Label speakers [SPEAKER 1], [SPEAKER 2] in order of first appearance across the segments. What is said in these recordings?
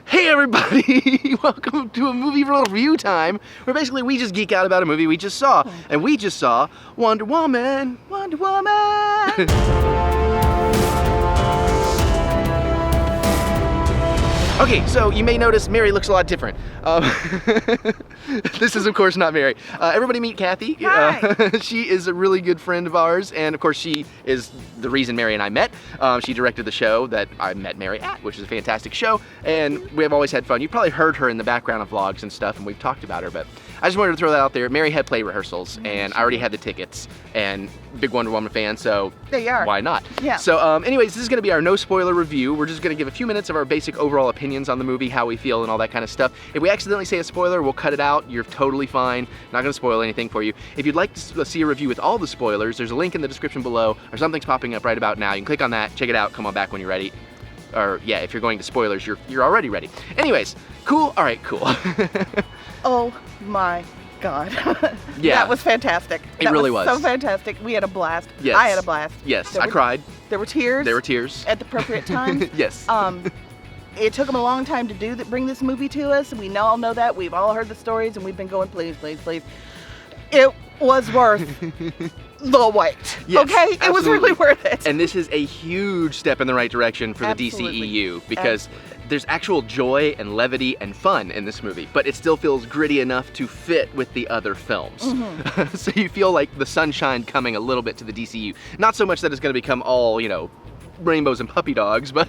[SPEAKER 1] Hey everybody! Welcome to a movie review time, where basically we just geek out about a movie we just saw. And we just saw Wonder Woman! Wonder Woman! Okay, so you may notice Mary looks a lot different. This is of course not Mary. Everybody meet Kathy.
[SPEAKER 2] Hi.
[SPEAKER 1] She is a really good friend of ours, and of course she is the reason Mary and I met. She directed the show that I met Mary at, which is a fantastic show, and we have always had fun. You've probably heard her in the background of vlogs and stuff, and we've talked about her, but I just wanted to throw that out there. Mary had play rehearsals, and I already had the tickets, and big Wonder Woman fan, so
[SPEAKER 2] there you are.
[SPEAKER 1] Why not?
[SPEAKER 2] Yeah.
[SPEAKER 1] So anyways, this is going to be our no spoiler review. We're just going to give a few minutes of our basic overall opinions on the movie, how we feel and all that kind of stuff. If we accidentally say a spoiler, we'll cut it out. You're totally fine. Not going to spoil anything for you. If you'd like to see a review with all the spoilers, there's a link in the description below, or something's popping up right about now. You can click on that, check it out, come on back when you're ready. Or yeah, if you're going to spoilers, you're already ready. Anyways, cool? All right, cool.
[SPEAKER 2] Oh my God.
[SPEAKER 1] Yeah.
[SPEAKER 2] That was fantastic.
[SPEAKER 1] It really was.
[SPEAKER 2] So fantastic. We had a blast.
[SPEAKER 1] Yes.
[SPEAKER 2] I had a blast.
[SPEAKER 1] Yes, I cried.
[SPEAKER 2] There were tears.
[SPEAKER 1] There were tears.
[SPEAKER 2] At the appropriate times.
[SPEAKER 1] Yes.
[SPEAKER 2] It took them a long time to bring this movie to us. We all know that. We've all heard the stories, and we've been going, please, please, please. It was worth the wait.
[SPEAKER 1] Yes,
[SPEAKER 2] okay? It was really worth it.
[SPEAKER 1] And this is a huge step in the right direction for the DCEU, because there's actual joy and levity and fun in this movie, but it still feels gritty enough to fit with the other films. Mm-hmm. So you feel like the sunshine coming a little bit to the DCEU. Not so much that it's going to become all, you know, rainbows and puppy dogs, but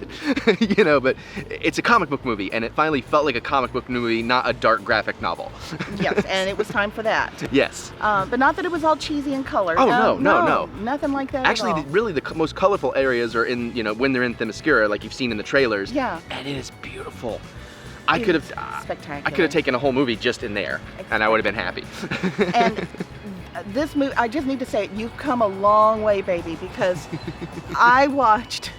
[SPEAKER 1] you know, but it's a comic book movie, and it finally felt like a comic book movie, not a dark graphic novel.
[SPEAKER 2] Yes, and it was time for that.
[SPEAKER 1] Yes.
[SPEAKER 2] But not that it was all cheesy and colored.
[SPEAKER 1] Oh, no.
[SPEAKER 2] Nothing like that.
[SPEAKER 1] Actually,
[SPEAKER 2] at all.
[SPEAKER 1] really, the most colorful areas are in, you know, when they're in Themyscira, like you've seen in the trailers.
[SPEAKER 2] Yeah.
[SPEAKER 1] And it is beautiful. I could have
[SPEAKER 2] spectacular.
[SPEAKER 1] I could have taken a whole movie just in there, and I would have been happy.
[SPEAKER 2] And this movie, I just need to say, you've come a long way, baby, because I watched,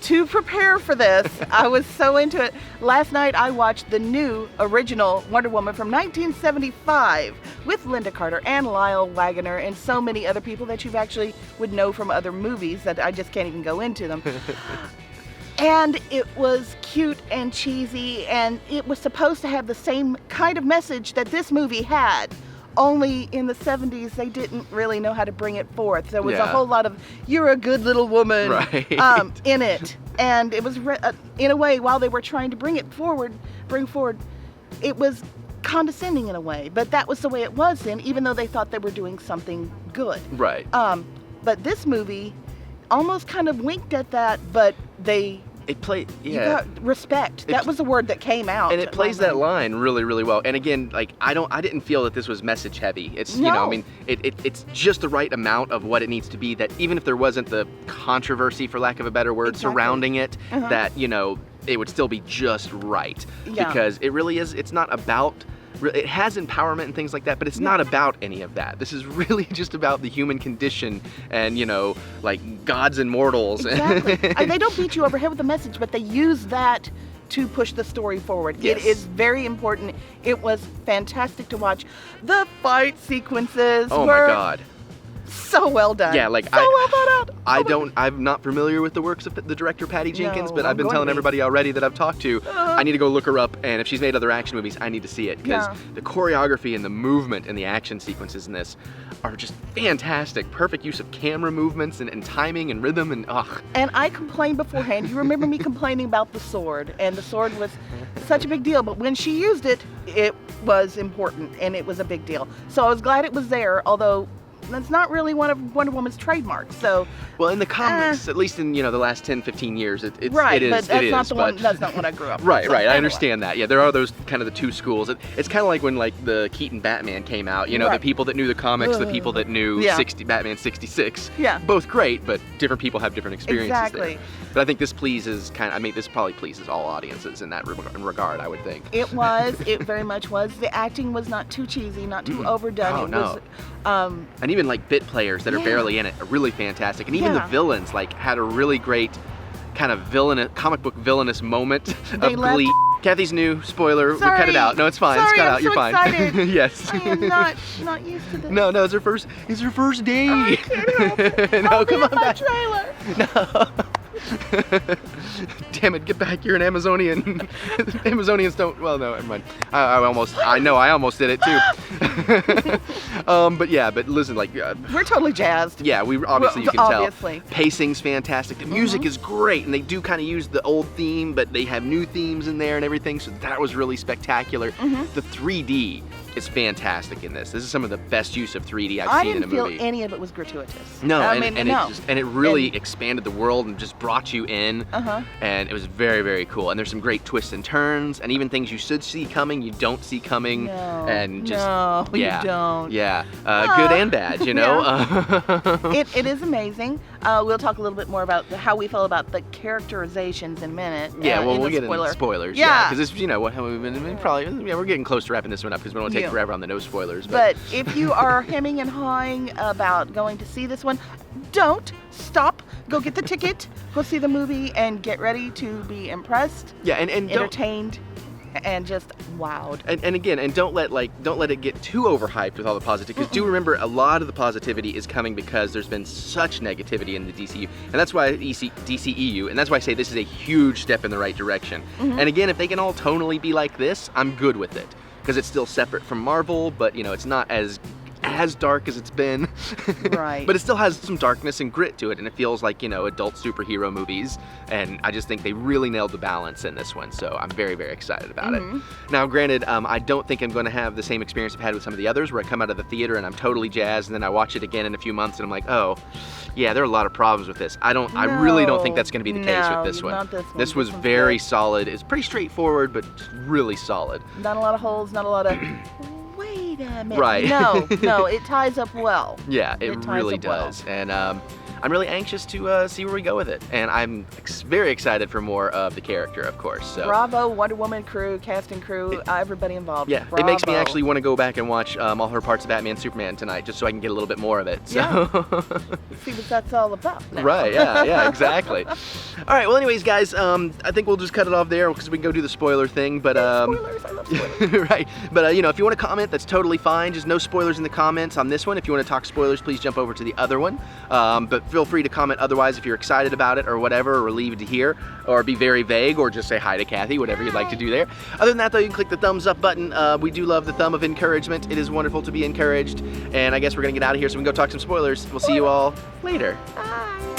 [SPEAKER 2] to prepare for this, I was so into it. Last night I watched the new original Wonder Woman from 1975 with Linda Carter and Lyle Waggoner and so many other people that you actually would know from other movies that I just can't even go into them. And it was cute and cheesy, and it was supposed to have the same kind of message that this movie had. Only in the 70s, they didn't really know how to bring it forth. There was a whole lot of, you're a good little woman, in it. And it was, in a way, while they were trying to bring forward, it was condescending in a way. But that was the way it was then, even though they thought they were doing something good.
[SPEAKER 1] Right.
[SPEAKER 2] But this movie almost kind of winked at that, but
[SPEAKER 1] it played,
[SPEAKER 2] you got respect. That was the word that came out.
[SPEAKER 1] And it plays that line really, really well. And again, like I didn't feel that this was message heavy. It's you know, I mean, it's just the right amount of what it needs to be. That even if there wasn't the controversy, for lack of a better word, surrounding it, that you know, it would still be just right. Yeah. Because it really is. It's not about. It has empowerment and things like that, but it's not about any of that. This is really just about the human condition and, you know, like gods and mortals.
[SPEAKER 2] Exactly. They don't beat you over the head with the message, but they use that to push the story forward. Yes. It is very important. It was fantastic to watch. The fight sequences were
[SPEAKER 1] my God.
[SPEAKER 2] So well done.
[SPEAKER 1] Yeah, like
[SPEAKER 2] well thought out.
[SPEAKER 1] I'm not familiar with the works of the director Patty Jenkins, but I've been telling everybody already that I've talked to, I need to go look her up, and if she's made other action movies, I need to see it, because the choreography and the movement and the action sequences in this are just fantastic. Perfect use of camera movements and timing and rhythm and
[SPEAKER 2] And I complained beforehand. You remember me complaining about the sword, and the sword was such a big deal, but when she used it, it was important, and it was a big deal. So I was glad it was there, although that's not really one of Wonder Woman's trademarks. So,
[SPEAKER 1] well, in the comics, at least in, you know, the last 10, 15 years, it is.
[SPEAKER 2] But that's not what I grew up with.
[SPEAKER 1] Right. I understand that. Yeah, there are those kind of the two schools. It's kind of like when like the Keaton Batman came out. You know, the people that knew the comics, the people that knew Batman 66. Yeah. Both great, but different people have different experiences there. But I think this this probably pleases all audiences in that regard, I would think.
[SPEAKER 2] It was. It very much was. The acting was not too cheesy, not too overdone.
[SPEAKER 1] And even like bit players that are barely in it are really fantastic. And even the villains like had a really great kind of comic book villainous moment of glee. Kathy's new, spoiler, we cut it out. No, it's fine. It's cut out. You're fine.
[SPEAKER 2] Excited.
[SPEAKER 1] Yes.
[SPEAKER 2] I am not used to this.
[SPEAKER 1] No, it's her first day.
[SPEAKER 2] I can't help it.
[SPEAKER 1] No, come on
[SPEAKER 2] my
[SPEAKER 1] back.
[SPEAKER 2] trailer.
[SPEAKER 1] No. Damn it, get back, you're an Amazonian. Amazonians don't, well, no, never mind. I almost did it too. But yeah, but listen, like.
[SPEAKER 2] We're totally jazzed.
[SPEAKER 1] Yeah, we obviously, you can
[SPEAKER 2] obviously.
[SPEAKER 1] tell. Pacing's fantastic. The music is great, and they do kind of use the old theme, but they have new themes in there and everything, so that was really spectacular. The 3D is fantastic in this. This is some of the best use of 3D I've seen in a movie.
[SPEAKER 2] I didn't feel any of it was gratuitous.
[SPEAKER 1] No, and it really expanded the world and just brought you in. And it was very, very cool. And there's some great twists and turns, and even things you should see coming, you don't see coming.
[SPEAKER 2] No,
[SPEAKER 1] and just
[SPEAKER 2] you don't.
[SPEAKER 1] Yeah, good and bad, you know.
[SPEAKER 2] It is amazing. We'll talk a little bit more about how we feel about the characterizations in a minute.
[SPEAKER 1] Yeah, well, we'll get into spoilers.
[SPEAKER 2] Yeah,
[SPEAKER 1] because you know what we've been probably. Yeah, we're getting close to wrapping this one up because we don't want to take forever on the no spoilers.
[SPEAKER 2] But if you are hemming and hawing about going to see this one, don't stop. Go get the ticket. Go see the movie and get ready to be impressed.
[SPEAKER 1] Yeah, and
[SPEAKER 2] entertained. And just wowed.
[SPEAKER 1] And again, and don't let it get too overhyped with all the positivity. Because do remember, a lot of the positivity is coming because there's been such negativity in the DCEU, and that's why DCEU, and that's why I say this is a huge step in the right direction. And again, if they can all tonally be like this, I'm good with it, because it's still separate from Marvel, but you know, it's not as dark as it's been.
[SPEAKER 2] Right.
[SPEAKER 1] But it still has some darkness and grit to it, and it feels like, you know, adult superhero movies, and I just think they really nailed the balance in this one, so I'm very, very excited about it. Now, granted, I don't think I'm going to have the same experience I've had with some of the others, where I come out of the theater and I'm totally jazzed, and then I watch it again in a few months and I'm like, oh, yeah, there are a lot of problems with this. I really don't think that's going to be the case with this one.
[SPEAKER 2] Not this one.
[SPEAKER 1] This was very solid. It's pretty straightforward, but really solid.
[SPEAKER 2] Not a lot of holes, not a lot of... Wait a minute.
[SPEAKER 1] Right.
[SPEAKER 2] No, it ties up well.
[SPEAKER 1] Yeah, it really does. Well. And I'm really anxious to see where we go with it. And I'm very excited for more of the character, of course. So.
[SPEAKER 2] Bravo, Wonder Woman crew, cast and crew, everybody involved.
[SPEAKER 1] Yeah,
[SPEAKER 2] Bravo.
[SPEAKER 1] It makes me actually want to go back and watch all her parts of Batman Superman tonight, just so I can get a little bit more of it. So.
[SPEAKER 2] Yeah. See what that's all about now.
[SPEAKER 1] Right, yeah, exactly. All right, well, anyways, guys, I think we'll just cut it off there because we can go do the spoiler thing. But
[SPEAKER 2] spoilers, I love spoilers.
[SPEAKER 1] Right, but you know, if you want to comment, that's totally fine. Just no spoilers in the comments on this one. If you want to talk spoilers, please jump over to the other one. But feel free to comment otherwise if you're excited about it or whatever, or relieved to hear, or be very vague, or just say hi to Kathy, whatever you'd like to do there. Other than that, though, you can click the thumbs up button. We do love the thumb of encouragement. It is wonderful to be encouraged. And I guess we're gonna get out of here so we can go talk some spoilers. We'll see you all later.
[SPEAKER 2] Bye.